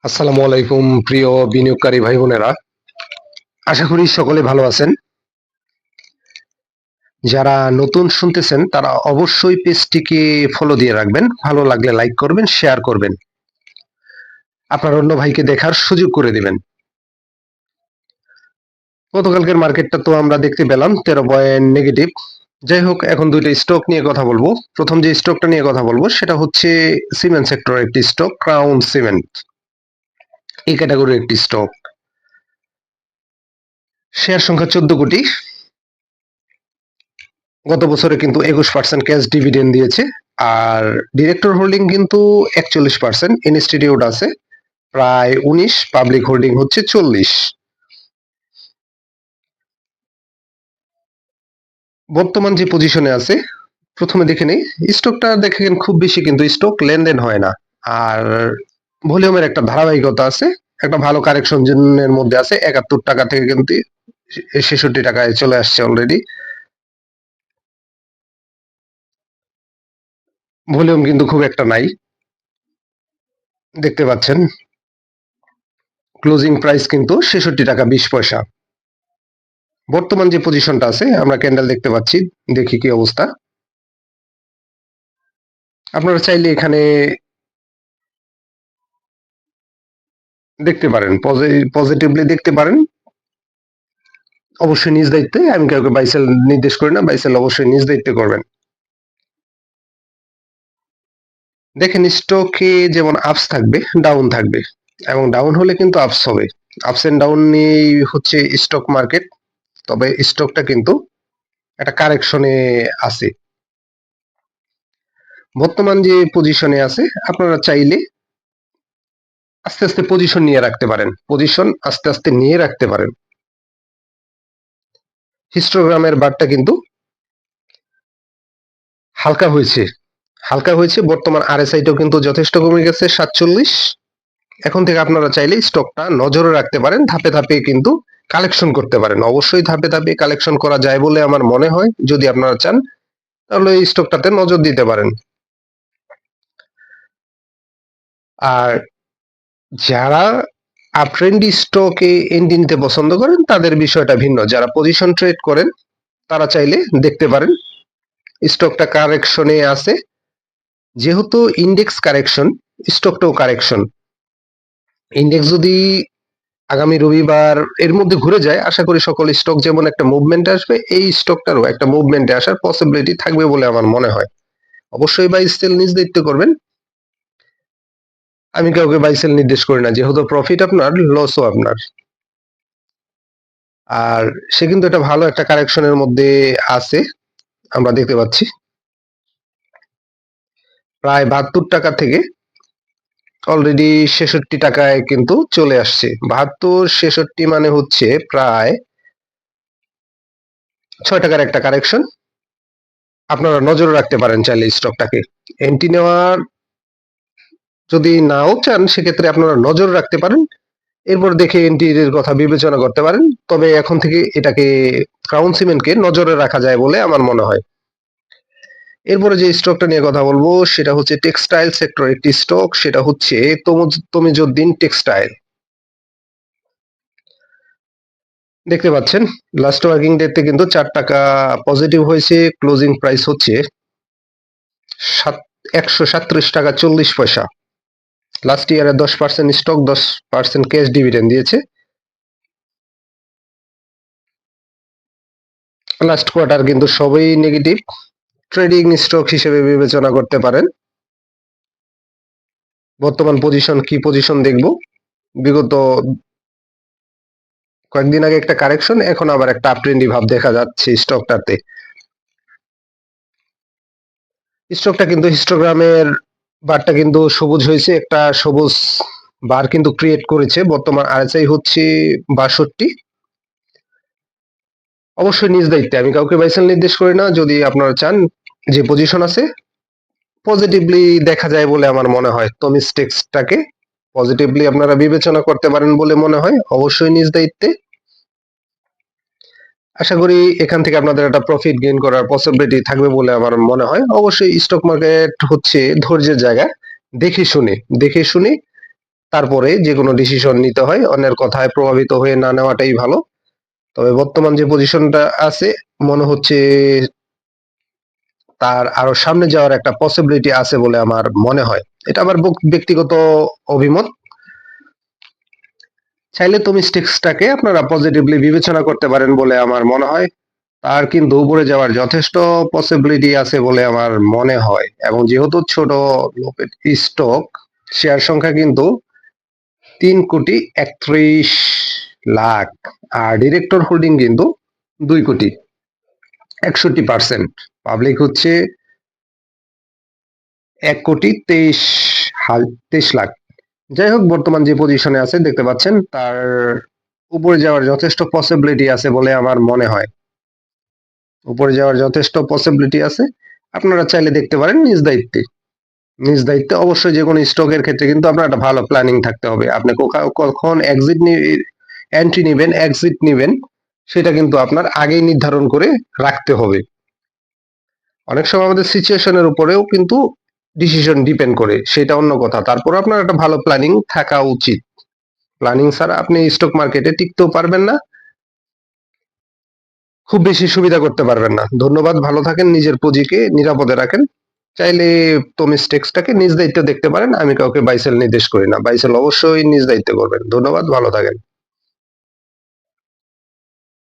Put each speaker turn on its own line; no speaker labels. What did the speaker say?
আসসালামু আলাইকুম প্রিয় বিনিয়োগকারী ভাই বোনেরা, আশা করি সকলে ভালো আছেন। যারা নতুন শুনতেছেন তারা অবশ্যই পেজটিকে ফলো দিয়ে রাখবেন, ভালো লাগলে লাইক করবেন, শেয়ার করবেন, আপনার অন্য ভাইকে দেখার সুযোগ করে দিবেন। গতকালকের মার্কেটটা তো আমরা দেখতে পেলাম 13 পয়েন্ট নেগেটিভ। যাই হোক, এখন দুইটা স্টক নিয়ে কথা বলবো। প্রথম যে স্টকটা নিয়ে কথা বলবো সেটা হচ্ছে সিমেন্ট সেক্টরের একটি স্টক, ক্রাউন সিমেন্ট। এই ক্যাটাগরির একটি স্টক, শেয়ার সংখ্যা 14 কোটি। গত বছরে কিন্তু 21% ক্যাশ ডিভিডেন্ড দিয়েছে। আর ডিরেক্টর হোল্ডিং কিন্তু 41%, ইনস্টিটিউট আছে প্রায় 19, পাবলিক হোল্ডিং হচ্ছে 40। বর্তমান যে পজিশনে আছে, প্রথমে দেখে নেই স্টকটা। দেখেন খুব বেশি কিন্তু স্টক লেনদেন হয় না, আর ভলিউমের একটা ধারাবাহিকতা আছে। একটা ভালো কারেকশন জোনের মধ্যে আছে, 71 টাকা থেকে কিন্তু 66 টাকায় চলে আসছে অলরেডি। ভলিউম কিন্তু খুব একটা নাই, দেখতে পাচ্ছেন। ক্লোজিং প্রাইস কিন্তু 66 টাকা 20 পয়সা। বর্তমান যে পজিশনটা আছে, আমরা ক্যান্ডেল দেখতে পাচ্ছি, দেখি কি অবস্থা। আপনারা চাইলে এখানে দেখতে পারেন, পজিটিভলি দেখতে পারেন। অবশ্যই নিজ দায়িত্বে, আমি কাউকে বাই সেল নির্দেশ করি না, বাই সেল অবশ্যই নিজ দায়িত্বে করবেন। দেখেন স্টকে যেমন আপস থাকবে, ডাউন থাকবে, এবং ডাউন হলে কিন্তু আপস হবে। আপস এন্ড ডাউন নিয়েই হচ্ছে স্টক মার্কেট। তবে স্টকটা কিন্তু একটা কারেকশনে আছে। বর্তমান যে পজিশনে আছে, আপনারা চাইলে আস্তে আস্তে পজিশন নিয়ে রাখতে পারেন, পজিশন আস্তে আস্তে নিয়ে রাখতে পারেন। হিস্টোগ্রামের বারটা কিন্তু হালকা হয়েছে, হালকা হয়েছে। বর্তমান আরএসআইটাও কিন্তু যথেষ্ট কমে গেছে 47। এখন থেকে আপনারা চাইলে স্টকটা নজরে রাখতে পারেন, ধাপে ধাপে কিন্তু কালেকশন করতে পারেন। অবশ্যই ধাপে ধাপে কালেকশন করা যায় বলে আমার মনে হয়। যদি আপনারা চান তাহলে এই স্টকটাতে নজর দিতে পারেন। আর যারা আপট্রেন্ডি স্টকে এন্ট্রি নিতে পছন্দ করেন তাদের বিষয়টা ভিন্ন। যারা পজিশন ট্রেড করেন তারা চাইলে দেখতে পারেন। স্টকটা কারেকশনে আছে, যেহেতু ইন্ডেক্স কারেকশন, স্টকটাও কারেকশন। ইন্ডেক্স যদি আগামী রবিবার এর মধ্যে ঘুরে যায়, আশা করি সকল স্টক যেমন একটা মুভমেন্ট আসবে, এই স্টকটারও একটা মুভমেন্টে আসার পসিবিলিটি থাকবে বলে আমার মনে হয়। অবশ্যই বাই সেল নিজ দায়িত্ব করবেন, আমি কাউকে বাই সেল নির্দেশ করি না, যেহেতু প্রফিট আপনার, লসও আপনার। আর সে কিন্তু একটা ভালো একটা কারেকশনের মধ্যে আছে, আমরা দেখতে পাচ্ছি। প্রায় 72 টাকা থেকে অলরেডি 66 টাকায় কিন্তু চলে আসছে। 72 66 মানে হচ্ছে প্রায় 6 টাকার একটা কারেকশন। আপনারা নজরে রাখতে পারেন চাইলে স্টকটাকে। এন্ট্রি নেওয়ার যদি নাও চান, সেক্ষেত্রে আপনারা নজর রাখতে পারেন, এরপর দেখে এন্ট্রির কথা বিবেচনা করতে পারেন। তবে এখন থেকে এটাকে, ক্রাউন সিমেন্টকে নজরে রাখা যায় বলে আমার মনে হয়। এরপরে যে স্টকটা নিয়ে কথা বলবো সেটা হচ্ছে টেক্সটাইল সেক্টর একটি স্টক, সেটা হচ্ছে তমিজউদ্দিন টেক্সটাইল। দেখতে পাচ্ছেন লাস্ট ওয়ার্কিং ডেতে কিন্তু 4 টাকা পজিটিভ হয়েছে। ক্লোজিং প্রাইস হচ্ছে 137 টাকা 40 পয়সা। লাস্ট ইয়ারে 10% স্টক, 10% ক্যাশ ডিভিডেন্ড দিয়েছে। লাস্ট কোয়ার্টার কিন্তু সবই নেগেটিভ। ট্রেডিং স্টক হিসেবে বিবেচনা করতে পারেন। বর্তমান পজিশন কি পজিশন দেখব, বিগত কয়েকদিন আগে একটা কারেকশন, এখন আবার একটা আপট্রেন্ডি ভাব দেখা যাচ্ছে স্টকটাতে। স্টকটা কিন্তু হিস্টোগ্রামের বারটা কিন্তু সবুজ হয়েছে, একটা সবুজ বার কিন্তু ক্রিয়েট করেছে। বর্তমান আরএসআই হচ্ছে 62। অবশ্যই নিজ দায়িত্বে, আমি কাউকে বাইসেল নির্দেশ করি না। যদি আপনারা চান, যে পজিশন আছে পজিটিভলি দেখা যায় বলে আমার মনে হয়, তমিজ টেক্সটাকে পজিটিভলি আপনারা বিবেচনা করতে পারেন বলে মনে হয়, অবশ্যই নিজ দায়িত্বে। আশা করি এখান থেকে আপনাদের একটা প্রফিট গেইন করার পসিবিলিটি থাকবে বলে আমার মনে হয়। অবশ্যই স্টক মার্কেট হচ্ছে ধৈর্যের জায়গা, দেখে শুনে তারপরে যে কোনো ডিসিশন নিতে হয়। অন্যের কথায় প্রভাবিত হয়ে না নেওয়াটাই ভালো। তবে বর্তমান যে পজিশনটা আছে মনে হচ্ছে তার আরো সামনে যাওয়ার একটা পসিবিলিটি আছে বলে আমার মনে হয়। এটা আমার ব্যক্তিগত অভিমত। চাইলে তুমি স্টিক্সটাকে আপনারা পজিটিভলি বিবেচনা করতে পারেন বলে আমার মনে হয়। তার কিন্তু উপরে যাওয়ার যথেষ্ট পসিবিলিটি আছে বলে আমার মনে হয়, এবং যেহেতু ছোট স্টক, শেয়ার সংখ্যা কিন্তু 3,31,00,000 আর ডিরেক্টর হোল্ডিং কিন্তু 2,61,00,000। পাবলিক হচ্ছে 1,23,00,000। যাই হোক, বর্তমান যে পজিশনে আছে দেখতে পাচ্ছেন তার উপরে যাওয়ার যথেষ্ট পসিবিলিটি আছে বলে আমার মনে হয়। উপরে যাওয়ার যথেষ্ট পসিবিলিটি আছে। আপনারা চাইলে দেখতে পারেন নিজ দায়িত্বে। নিজ দায়িত্বে অবশ্যই যে কোনো স্টকের ক্ষেত্রে কিন্তু আপনার একটা ভালো প্ল্যানিং থাকতে হবে। আপনি কখন এন্ট্রি নিবেন, এক্সিট নিবেন, সেটা কিন্তু আপনার আগেই নির্ধারণ করে রাখতে হবে। অনেক সময় আমাদের সিচুয়েশনের উপরেও কিন্তু ডিসিশন ডিপেন্ড করে, সেটা অন্য কথা। তারপর আপনার একটা ভালো প্ল্যানিং থাকা উচিত। প্ল্যানিং ছাড়া আপনি স্টক মার্কেটে টিকতেও পারবেন না, খুব বেশি সুবিধা করতে পারবেন না। ধন্যবাদ, ভালো থাকেন, নিজের পুঁজিকে নিরাপদে রাখেন। চাইলে তুমি স্টেক্সটাকে নিজ দায়িত্বে দেখতে পারেন। আমি কাউকে বাই সেল নির্দেশ করি না। বাই সেল অবশ্যই নিজ দায়িত্বে করবেন। ধন্যবাদ, ভালো থাকেন।